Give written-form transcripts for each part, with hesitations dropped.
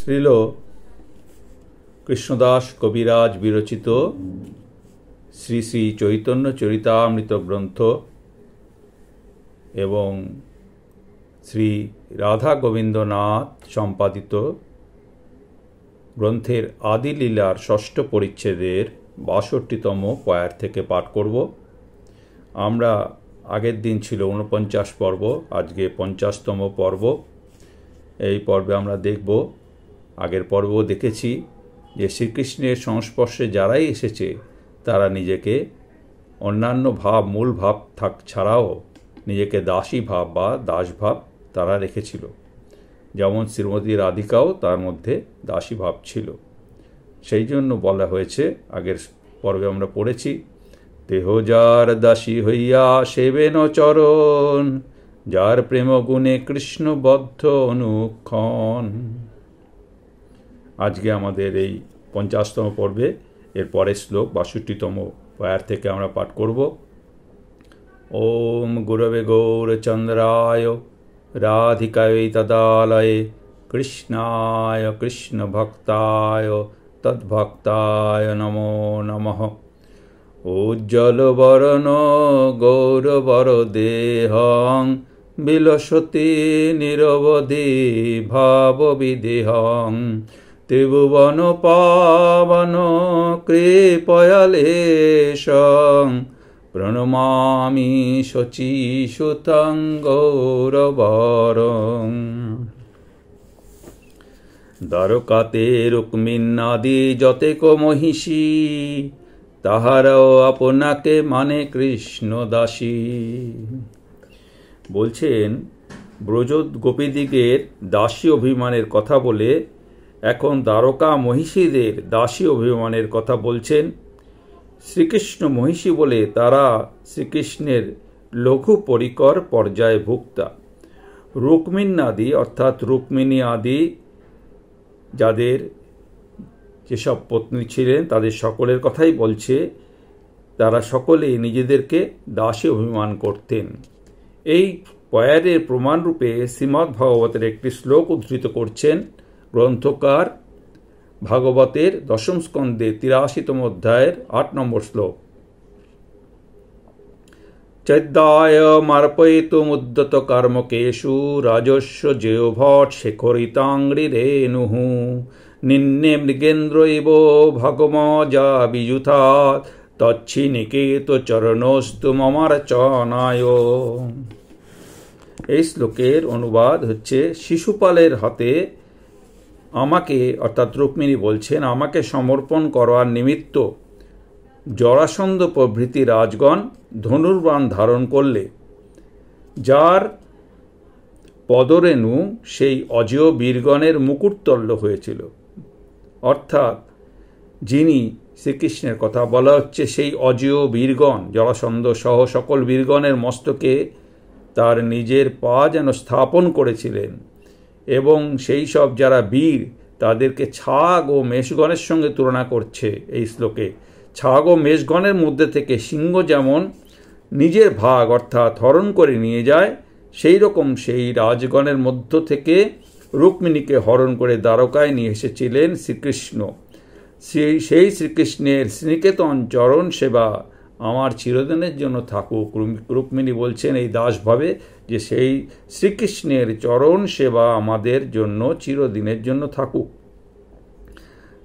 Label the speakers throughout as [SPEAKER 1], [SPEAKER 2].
[SPEAKER 1] শ্রীল কৃষ্ণদাস কবিরাজ বিরচিত শ্রী শ্রী চৈতন্য চরিতামৃত গ্রন্থ এবং শ্রী রাধা গোবিন্দনাথ সম্পাদিত গ্রন্থের আদিলীলার ষষ্ঠ পরিচ্ছেদের ৬২তম পয়ার থেকে পাঠ করব। আমরা আগের দিন ছিল ৪৯ পর্ব, আজকে ৫০তম পর্ব। এই পর্বে আমরা দেখব, আগের পর্ব দেখেছি যে শ্রীকৃষ্ণের সংস্পর্শে যারাই এসেছে তারা নিজেকে অন্যান্য ভাব, মূল ভাব ছাড়াও নিজেকে দাসী ভাব বা দাসভাব তারা রেখেছিল। যেমন শ্রীমতী রাধিকাও তার মধ্যে দাসী ভাব ছিল। সেই জন্য বলা হয়েছে, আগের পর্বে আমরা পড়েছি, দেহ যার দাসী হইয়া সেবেন চরণ, যার প্রেম গুণে কৃষ্ণ বদ্ধ অনুক্ষণ। আজকে আমাদের এই ৫০তম পর্বে এর পরের শ্লোক ৬২তম পয়ার থেকে আমরা পাঠ করব। ওম গুরবে গৌরচন্দ্রায় রাধিকায় তদালয়ে কৃষ্ণায় কৃষ্ণ ভক্তায় তদ্ভক্তায় নমো নমঃ। উজ্জ্বল বরণ গৌরবর দেহং বিলসতি নিরবধি ভাব বিদেহং, ত্রিভুবন পাবন কৃপয়ালেশং, প্রণমামি শচীসুতং গৌরবরং। দ্বারকাতে রুক্মিণাদি যতেক মহিষী, তাহারাও আপনাকে মানে কৃষ্ণ দাসী। বলছেন, ব্রজ গোপীদিগের দাসী অভিমানের কথা বলে এখন দ্বারকা মহিষীদের দাসী অভিমানের কথা বলছেন। শ্রীকৃষ্ণ মহিষী বলে তারা শ্রীকৃষ্ণের লঘু পরিকর পর্যায়ে ভুক্তা। রুক্মিণাদি অর্থাৎ রুক্মিণী আদি যাদের যেসব পত্নী ছিলেন তাদের সকলের কথাই বলছে, তারা সকলেই নিজেদেরকে দাসী অভিমান করতেন। এই পয়ারের প্রমাণরূপে শ্রীমদ্ ভাগবতের একটি শ্লোক উদ্ধৃত করছেন গ্রন্থকার। ভাগবতের দশম স্কন্ধে ৮৩তম অধ্যায়ের ৮ নম্বর শ্লোক। চৈদ্যায় মার্পয়িতুমুদ্যত কর্মকেষু, রাজস্ব জেয়ভট শেখরিতাঙ্গ্রি রেণুঃ, নিন্নে মৃগেন্দ্র ইব ভগমজা বিযুথাৎ, তচ্ছি নিকেত চরণস্তু মমার্চনায়। এই শ্লোকের অনুবাদ হচ্ছে, শিশুপালের হাতে আমাকে, অর্থাৎ রুক্মিণী বলছেন, আমাকে সমর্পণ করার নিমিত্ত জরাসন্ধ প্রভৃতি রাজগণ ধনুর্বাণ ধারণ করলে, যার পদরেণু সেই অজেয় বীরগণের মুকুটতল্য হয়েছিল। অর্থাৎ যিনি, শ্রীকৃষ্ণের কথা বলা হচ্ছে, সেই অজেয় বীরগণ জরাসন্ধ সহ সকল বীরগণের মস্তকে তার নিজের পা যেন স্থাপন করেছিলেন, এবং সেই সব যারা বীর তাদেরকে ছাগ ও মেষগণের সঙ্গে তুলনা করছে এই শ্লোকে। ছাগ ও মেষগণের মধ্যে থেকে সিংহ যেমন নিজের ভাগ অর্থাৎ হরণ করে নিয়ে যায়, সেই রকম সেই রাজগণের মধ্য থেকে রুক্মিণীকে হরণ করে দ্বারকায় নিয়ে এসেছিলেন শ্রীকৃষ্ণ। সেই শ্রীকৃষ্ণের শ্রীনিকেতন চরণ সেবা আমার চিরদিনের জন্য থাকুক। রুক্মিণী বলছেন এই দাসভাবে যে সেই শ্রীকৃষ্ণের চরণ সেবা আমাদের জন্য চিরদিনের জন্য থাকুক।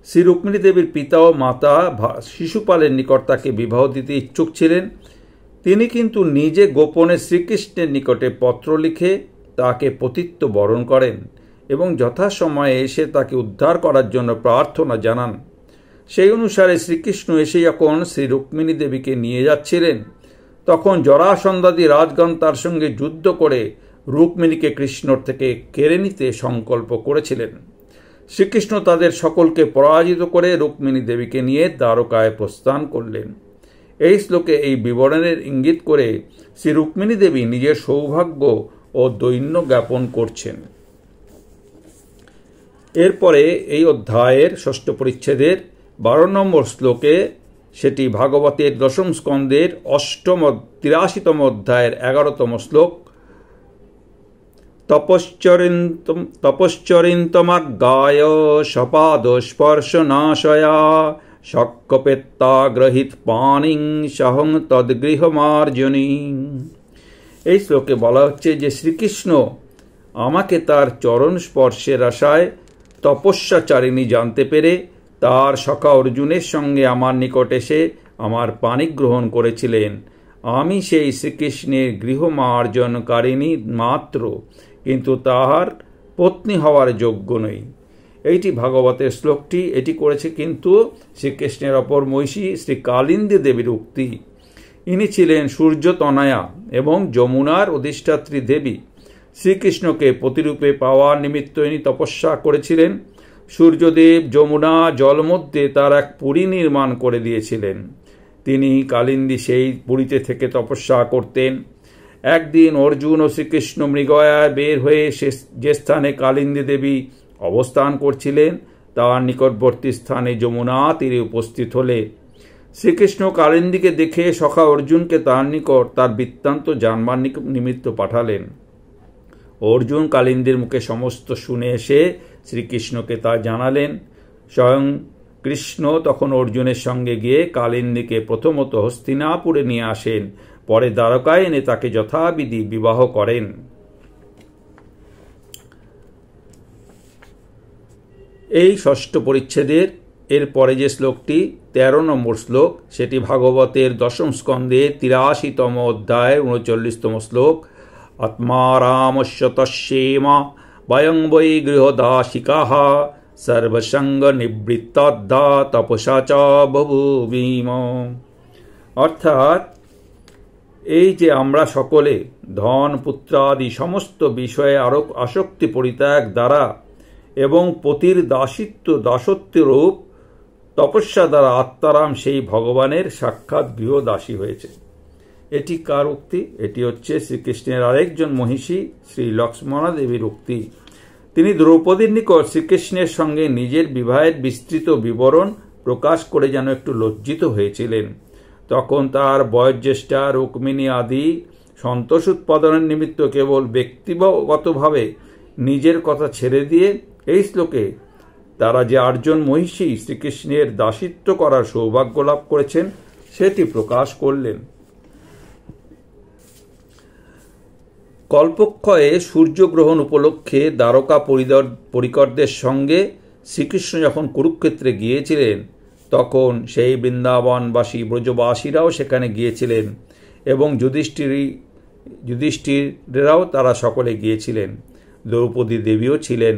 [SPEAKER 1] শ্রী রুক্মিণী দেবীর পিতা ও মাতা শিশুপালের নিকট তাকে বিবাহ দিতে ইচ্ছুক ছিলেন। তিনি কিন্তু নিজে গোপনে শ্রীকৃষ্ণের নিকটে পত্র লিখে তাকে পতিত্ব বরণ করেন এবং যথাসময়ে এসে তাকে উদ্ধার করার জন্য প্রার্থনা জানান। সেই অনুসারে শ্রীকৃষ্ণ এসে যখন শ্রী রুক্মিণী দেবীকে নিয়ে যাচ্ছিলেন, তখন জরাসন্ধাদি রাজগণ তার সঙ্গে যুদ্ধ করে রুক্মিণীকে কৃষ্ণর থেকে কেড়ে নিতে সংকল্প করেছিলেন। শ্রীকৃষ্ণ তাদের সকলকে পরাজিত করে রুক্মিণী দেবীকে নিয়ে দ্বারকায় প্রস্থান করলেন। এই শ্লোকে এই বিবরণের ইঙ্গিত করে শ্রী রুক্মিণী দেবী নিজের সৌভাগ্য ও দৈন্য জ্ঞাপন করছেন। এরপরে এই অধ্যায়ের ষষ্ঠ পরিচ্ছেদের ১২ নম্বর শ্লোকে, সেটি ভাগবতের দশম স্কন্ধের ৮৩তম অধ্যায়ের ১১তম শ্লোক। তপশ্চরিন্তমাজ্ঞায় সপাদস্পর্শনাশয়া শক্কপেত্তাগ্রহিত পানিং সহং তদ্গৃহমার্জনী। এই শ্লোকে বলা হচ্ছে যে শ্রীকৃষ্ণ আমাকে তার চরণ স্পর্শের আশায় তপস্যাচারিণী জানতে পেরে তার সখা অর্জুনের সঙ্গে আমার নিকট এসে আমার পানি গ্রহণ করেছিলেন। আমি সেই শ্রীকৃষ্ণের গৃহমার্জনকারিণী মাত্র, কিন্তু তাহার পত্নী হওয়ার যোগ্য নই। এইটি ভাগবতের শ্লোকটি। এটি করেছে কিন্তু শ্রীকৃষ্ণের অপর মহিষী শ্রী কালিন্দী দেবীর উক্তি। ইনি ছিলেন সূর্যতনয়া এবং যমুনার অধিষ্ঠাত্রী দেবী। শ্রীকৃষ্ণকে প্রতিরূপে পাওয়ার নিমিত্ত ইনি তপস্যা করেছিলেন। সূর্যদেব যমুনা জল মধ্যে তার এক পুরী নির্মাণ করে দিয়েছিলেন। তিনি কালিন্দী সেই পুরীতে থেকে তপস্যা করতেন। একদিন অর্জুন ও শ্রীকৃষ্ণ মৃগয়ায় বের হয়ে যে স্থানে কালিন্দী দেবী অবস্থান করছিলেন তার নিকটবর্তী স্থানে যমুনা তীরে উপস্থিত হলে শ্রীকৃষ্ণ কালিন্দীকে দেখে সখা অর্জুনকে তার নিকট তার বৃত্তান্ত জানবার নিমিত্ত পাঠালেন। অর্জুন কালিন্দীর মুখে সমস্ত শুনে এসে শ্রীকৃষ্ণকে তা জানালেন। স্বয়ং কৃষ্ণ তখন অর্জুনের সঙ্গে গিয়ে কালিন্দীকে প্রথমত হস্তিনাপুরে নিয়ে আসেন, পরে দ্বারকায় এনে তাকে যথাবিধি বিবাহ করেন। এই ষষ্ঠ পরিচ্ছেদের এরপরে যে শ্লোকটি 13 নম্বর শ্লোক, সেটি ভাগবতের দশম স্কন্ধের 83তম অধ্যায়ের 39তম শ্লোক। আত্মারামস্য তস্যেমা বয়ং বৈ গৃহদাসিকাঃ সর্বসঙ্গ নিবৃত্তাদ্দা তপসা চ বভূবিম। অর্থাৎ এই যে আমরা সকলে ধন পুত্রাদি সমস্ত বিষয়ে আসক্তি পরিত্যাগ দ্বারা এবং পতির দাসত্ব রূপ তপস্যা দ্বারা আত্মারাম সেই ভগবানের সাক্ষাৎ গৃহদাসী হয়েছে। এটি কার উক্তি? এটি হচ্ছে শ্রীকৃষ্ণের আরেকজন মহিষী শ্রী লক্ষ্মণা দেবীর উক্তি। তিনি দ্রৌপদীর নিকট শ্রীকৃষ্ণের সঙ্গে নিজের বিবাহের বিস্তৃত বিবরণ প্রকাশ করে যেন একটু লজ্জিত হয়েছিলেন। তখন তার বয়োজ্যেষ্ঠা রুক্মিণী আদি সন্তোষ উৎপাদনের নিমিত্ত কেবল ব্যক্তিগতভাবে নিজের কথা ছেড়ে দিয়ে এই শ্লোকে তারা যে 8 জন মহিষী শ্রীকৃষ্ণের দাসিত্ব করার সৌভাগ্য লাভ করেছেন সেটি প্রকাশ করলেন। কল্পক্ষয়ে সূর্যগ্রহণ উপলক্ষে দ্বারকা পরিকরদের সঙ্গে শ্রীকৃষ্ণ যখন কুরুক্ষেত্রে গিয়েছিলেন তখন সেই বৃন্দাবনবাসী ব্রজবাসীরাও সেখানে গিয়েছিলেন এবং যুধিষ্ঠিরেরাও তারা সকলে গিয়েছিলেন। দ্রৌপদী দেবীও ছিলেন।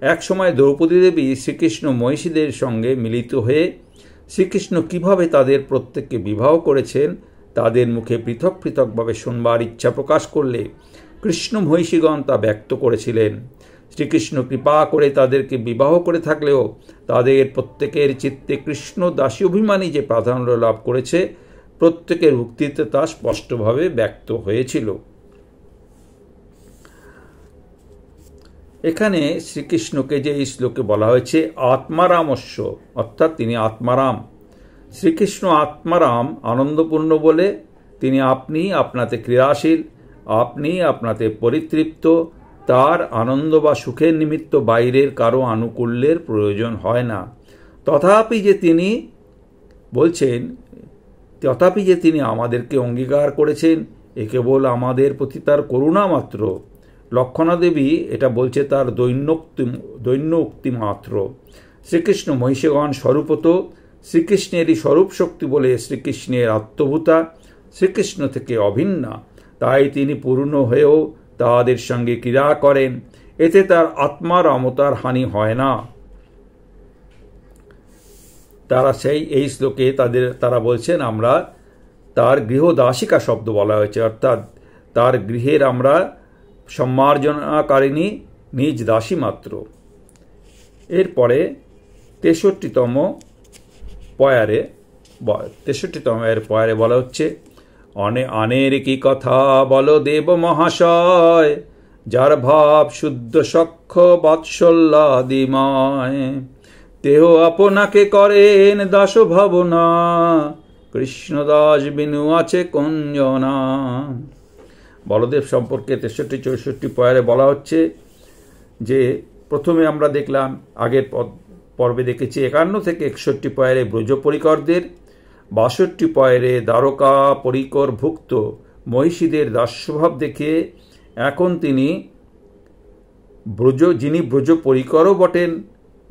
[SPEAKER 1] এক সময় দ্রৌপদী দেবী শ্রীকৃষ্ণ মহিষীদের সঙ্গে মিলিত হয়ে শ্রীকৃষ্ণ কিভাবে তাদের প্রত্যেককে বিবাহ করেছেন তাদের মুখে পৃথক পৃথকভাবে শুনবার ইচ্ছা প্রকাশ করলে কৃষ্ণ মহিষীগণ তা ব্যক্ত করেছিলেন। শ্রীকৃষ্ণ কৃপা করে তাদেরকে বিবাহ করে থাকলেও তাদের প্রত্যেকের চিত্তে কৃষ্ণ দাসী অভিমানী যে প্রাধান্য লাভ করেছে প্রত্যেকের উক্তিতে তা স্পষ্টভাবে ব্যক্ত হয়েছিল। এখানে শ্রীকৃষ্ণকে যে এই শ্লোকে বলা হয়েছে আত্মারামস্য, অর্থাৎ তিনি আত্মারাম। শ্রীকৃষ্ণ আত্মারাম আনন্দপূর্ণ বলে তিনি আপনি আপনাতে ক্রিয়াশীল, আপনি আপনাতে পরিতৃপ্ত। তার আনন্দ বা সুখের নিমিত্ত বাইরের কারো আনুকূল্যের প্রয়োজন হয় না। তথাপি যে তিনি আমাদেরকে অঙ্গীকার করেছেন এ কেবল আমাদের প্রতি তার করুণা মাত্র। লক্ষ্মণা দেবী এটা বলছে তার দৈন্য উক্তি মাত্র। শ্রীকৃষ্ণ মহিষগণ স্বরূপত শ্রীকৃষ্ণেরই স্বরূপ শক্তি বলে শ্রীকৃষ্ণের আত্মভূতা, শ্রীকৃষ্ণ থেকে অভিন্না। তাই তিনি পূর্ণ হয়েও তাদের সঙ্গে ক্রীড়া করেন। এতে তার আত্মার অমতার হানি হয় না। তারা এই শ্লোকে তারা বলছেন আমরা তার গৃহদাসিকা শব্দ বলা হয়েছে, অর্থাৎ তার গৃহের আমরা সম্মার্জনাকারিণী নিজ দাসী মাত্র। এরপরে 63তম পয়ারে বলা হচ্ছে আনের কি কথা বলো দেব মহাশয়, যার ভাব শুদ্ধ সখ্য বাৎসল্যাদিময়, তেহ আপনাকে করেন দাস ভাবনা, কৃষ্ণদাস বিনু আছে কঞ্জনা। বলদেব সম্পর্কে 63-64 পয়ারে বলা হচ্ছে যে প্রথমে আমরা দেখলাম, আগের পর্বে দেখেছি 51 থেকে 61 পয়ারে ব্রজ পরিকরদের, 62 পয়ারে দ্বারকা পরিকর ভুক্ত মহিষীদের দাস্যভাব দেখে এখন তিনি যিনি ব্রজ পরিকরও বটেন,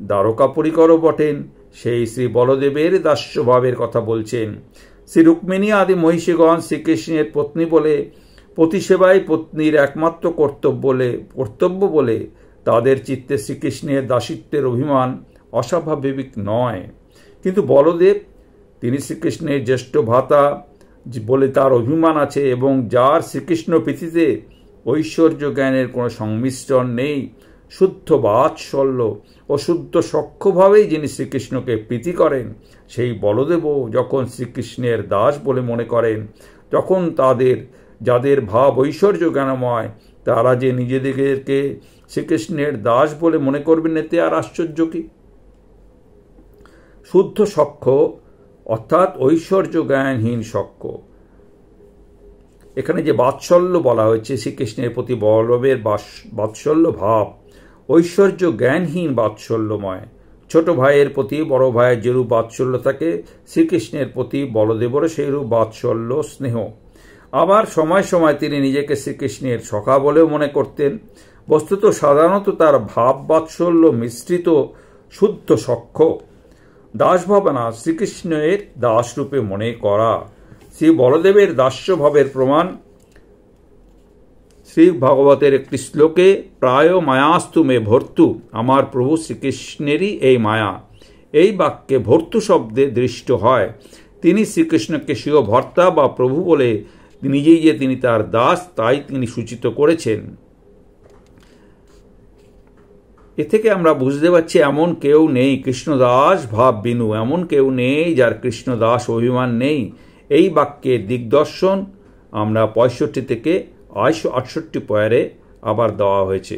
[SPEAKER 1] দ্বারকা পরিকরও বটেন, সেই শ্রী বলদেবের দাস্যভাবের কথা বলছেন। শ্রী রুক্মিণী আদি মহিষীগণ শ্রীকৃষ্ণের পত্নী বলে, পতিসেবাই পত্নীর একমাত্র কর্তব্য বলে তাদের চিত্তে শ্রীকৃষ্ণের দাসিত্বের অভিমান অস্বাভাবিক নয়। কিন্তু বলদেব, তিনি শ্রীকৃষ্ণের জ্যেষ্ঠ ভ্রাতা বলে তার অভিমান আছে, এবং যার শ্রীকৃষ্ণ প্রীতিতে ঐশ্বর্য জ্ঞানের কোনো সংমিশ্রণ নেই, শুদ্ধ বাৎসল্য ও শুদ্ধ সখ্যভাবেই যিনি শ্রীকৃষ্ণকে প্রীতি করেন, সেই বলদেবও যখন শ্রীকৃষ্ণের দাস বলে মনে করেন, তখন যাদের ভাব ঐশ্বর্য জ্ঞানময়, তারা যে নিজেদেরকে শ্রীকৃষ্ণের দাস বলে মনে করবেন, এতে আর আশ্চর্য কি? শুদ্ধ সখ্য অর্থাৎ ঐশ্বর্য জ্ঞানহীন সখ্য। এখানে যে বাৎসল্য বলা হয়েছে, শ্রীকৃষ্ণের প্রতি বলদেবের বাৎসল্য ভাব ঐশ্বর্য জ্ঞানহীন বাৎসল্যময়। ছোট ভাইয়ের প্রতি বড় ভাইয়ের যেরূপ বাৎসল্য থাকে, শ্রীকৃষ্ণের প্রতি বলদেবেরও সেইরূপ বাৎসল্য স্নেহ। আবার সময় সময় তিনি নিজেকে শ্রীকৃষ্ণের সখা বলেও মনে করতেন। বস্তুত সাধারণত তার ভাব বাৎসল্য মিশ্রিত শুদ্ধ সখ্য দাস ভাবনা শ্রীকৃষ্ণের দাসরূপে মনে করা। শ্রী বলদেবের দাস্যভাবের প্রমাণ শ্রী ভাগবতের একটি শ্লোকে, প্রায় মায়াস্তু মে ভর্তু, আমার প্রভু শ্রীকৃষ্ণেরই এই মায়া, এই বাক্যে ভর্তু শব্দে দৃষ্ট হয়। তিনি শ্রীকৃষ্ণকে স্বীয় ভর্তা বা প্রভু বলে নিজেই যে তিনি তার দাস, তাই তিনি সূচিত করেছেন। এ থেকে আমরা বুঝতে পারছি এমন কেউ নেই কৃষ্ণদাস ভাব বিনু, এমন কেউ নেই যার কৃষ্ণদাস অভিমান নেই। এই বাক্যের দিগদর্শন আমরা 65 থেকে 68 পয়ারে আবার দেওয়া হয়েছে।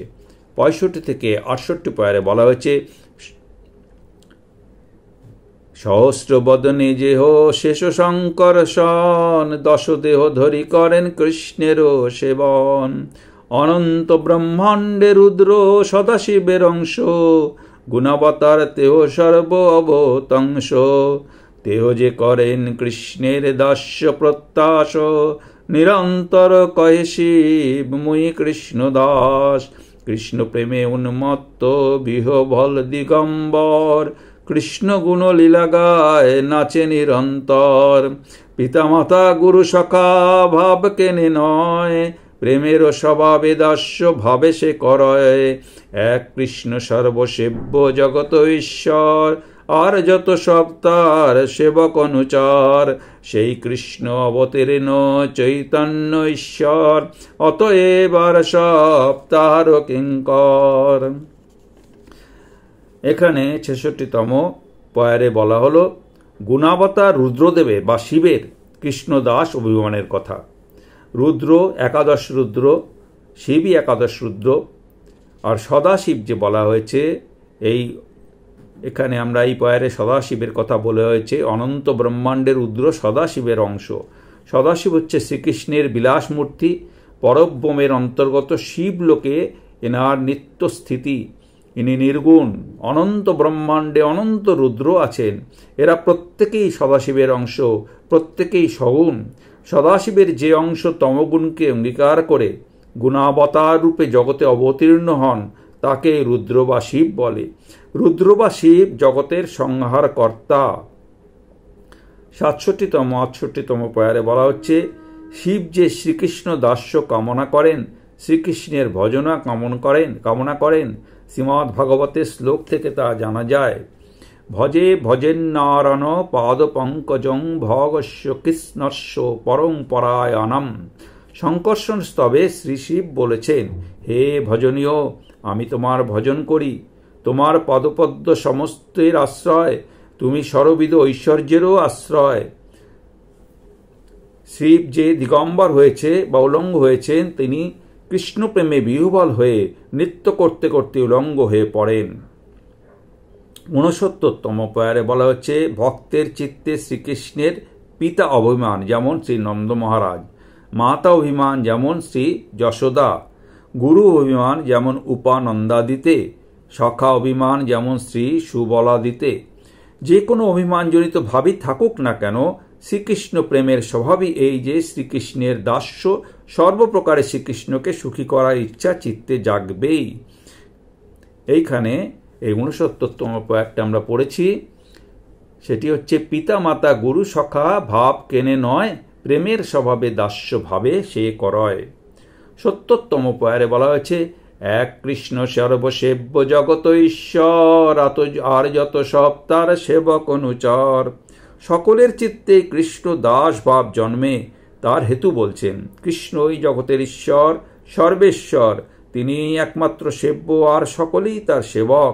[SPEAKER 1] 65 থেকে 68 পয়ারে বলা হয়েছে, সহস্র বদনে যেহ শেষ শঙ্কর সন, 10 দেহ ধরি করেন কৃষ্ণেরও সেবন। অনন্ত ব্রহ্মাণ্ডে রুদ্র সদাশিবের অংশ, গুণাবতার তেহ সর্ব অবতংশ। তেহ যে করেন কৃষ্ণের দাস্য প্রত্যাশ, নিরন্তর কহে শিব মুই কৃষ্ণ দাস। কৃষ্ণ প্রেমে উন্মত্ত বিহবল দিগম্বর, কৃষ্ণ গুণ লীলা গায় নাচে নিরন্তর। পিতামাতা গুরু সখা ভাব কেনে নয়, প্রেমের স্বভাবে দাস্য ভাবে সে করয়। এক কৃষ্ণ সর্বসেব্য জগত ঈশ্বর, আর যত সব তার সেবক অনুচার। সেই কৃষ্ণ অবতীর্ণ চৈতন্য ঈশ্বর, অতএব আর সব তাহার কিঙ্কর। এখানে 66তম পয়ারে বলা হলো গুণাবতার রুদ্রদেবের বা শিবের কৃষ্ণদাস অভিমানের কথা। রুদ্র একাদশ রুদ্র, শিবই একাদশ রুদ্র। আর সদাশিব যে বলা হয়েছে, এখানে আমরা এই পয়ারে সদাশিবের কথা বলা হয়েছে। অনন্ত ব্রহ্মাণ্ডের রুদ্র সদাশিবের অংশ। সদাশিব হচ্ছে শ্রীকৃষ্ণের বিলাস মূর্তি, পরব্রহ্মের অন্তর্গত শিবলোকে এনার নিত্য স্থিতি। ইনি নির্গুণ। অনন্ত ব্রহ্মাণ্ডে অনন্ত রুদ্র আছেন, এরা প্রত্যেকেই সদাশিবের অংশ, প্রত্যেকেই সগুণ। সদাশিবের যে অংশ তমগুণকে অঙ্গীকার করে গুণাবতার রূপে জগতে অবতীর্ণ হন, তাকে রুদ্র বা শিব বলে। রুদ্র বা শিব জগতের সংহার কর্তা। 67তম 68তম পয়ারে বলা হচ্ছে, শিব যে শ্রীকৃষ্ণ দাস্য কামনা করেন, শ্রীকৃষ্ণের ভজনা কামনা করেন, শ্রীমদ্ ভাগবতের শ্লোক থেকে তা জানা যায়। ভজে ভজেন্নারায়ণ পাদ পঙ্কজং ভগস্য কৃষ্ণস্য পরম্পরায়ণম। শঙ্কর্ষণ স্তবে শ্রী শিব বলেছেন, হে ভজনীয়, আমি তোমার ভজন করি, তোমার পদপদ্ম সমস্তের আশ্রয়, তুমি সর্ববিধ ঐশ্বর্যেরও আশ্রয়। শিব যে দিগম্বর হয়েছে বা উলঙ্গ হয়েছেন, তিনি কৃষ্ণপ্রেমে বিহ্বল হয়ে নৃত্য করতে করতে উলঙ্গ হয়ে পড়েন। 69তম পয়ারে বলা হচ্ছে, ভক্তের চিত্তে শ্রীকৃষ্ণের পিতা অভিমান, যেমন শ্রী নন্দ মহারাজ। মাতা অভিমান যেমন শ্রী যশোদা, গুরু অভিমান যেমন উপানন্দাদিতে, সখা অভিমান যেমন শ্রী সুবলাদিতে। যে কোনো অভিমানজনিত ভাবই থাকুক না কেন, শ্রীকৃষ্ণ প্রেমের স্বভাবই এই যে শ্রীকৃষ্ণের দাস্য, সর্বপ্রকারে শ্রীকৃষ্ণকে সুখী করার ইচ্ছা চিত্তে জাগবেই। এইখানে এই 69তম পয়েন্টটা আমরা পড়েছি, সেটি হচ্ছে পিতা মাতা গুরু সখা ভাব কেনে নয়, প্রেমের স্বভাবে দাস্য ভাবে সে করয়। 70তম পয়ারে বলা হয়েছে, এক কৃষ্ণ সর্বসেব্য জগত ঈশ্বর, আর যত সব তার সেবক অনুচর। সকলের চিত্তে কৃষ্ণ দাস ভাব জন্মে, তার হেতু বলছেন। কৃষ্ণই জগতের ঈশ্বর, সর্বেশ্বর, তিনি একমাত্র সেব্য, আর সকলেই তার সেবক।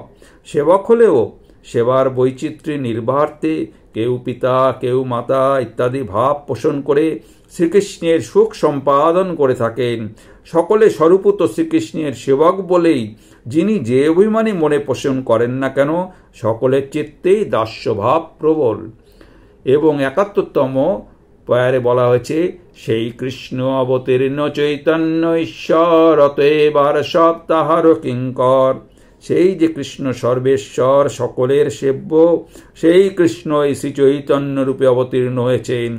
[SPEAKER 1] সেবক হলেও সেবার বৈচিত্র্যে নির্বাহার্থে কেউ পিতা, কেউ মাতা ইত্যাদি ভাব পোষণ করে শ্রীকৃষ্ণের সুখ সম্পাদন করে থাকেন। সকলে স্বরূপত শ্রীকৃষ্ণের সেবক বলেই যিনি যে অভিমানী মনে পোষণ করেন না কেন, সকলের চিত্তেই দাস্যভাব প্রবল। এবং 71তম পয়ারে বলা হয়েছে, সেই কৃষ্ণ অবতীর্ণ চৈতন্য ঈশ্বর, অতএব আর সব তাহার কিঙ্কর। সেই যে কৃষ্ণ সর্বেশ্বর, সকলের সেব্য, সেই কৃষ্ণই শ্রী চৈতন্য রূপে অবতীর্ণ হয়েছেন।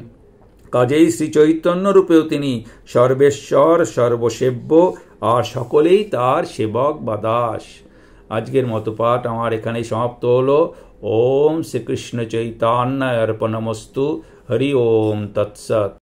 [SPEAKER 1] কাজেই শ্রী চৈতন্য রূপেও তিনি সর্বেশ্বর, সর্বসেব্য, আর সকলেই তার সেবক বা দাস। আজকের মতো পাঠ আমার এখানেই সমাপ্ত হলো। ওম শ্রীকৃষ্ণ চৈতন্যায় অর্পণমস্তু। হরি ওম তৎসৎ।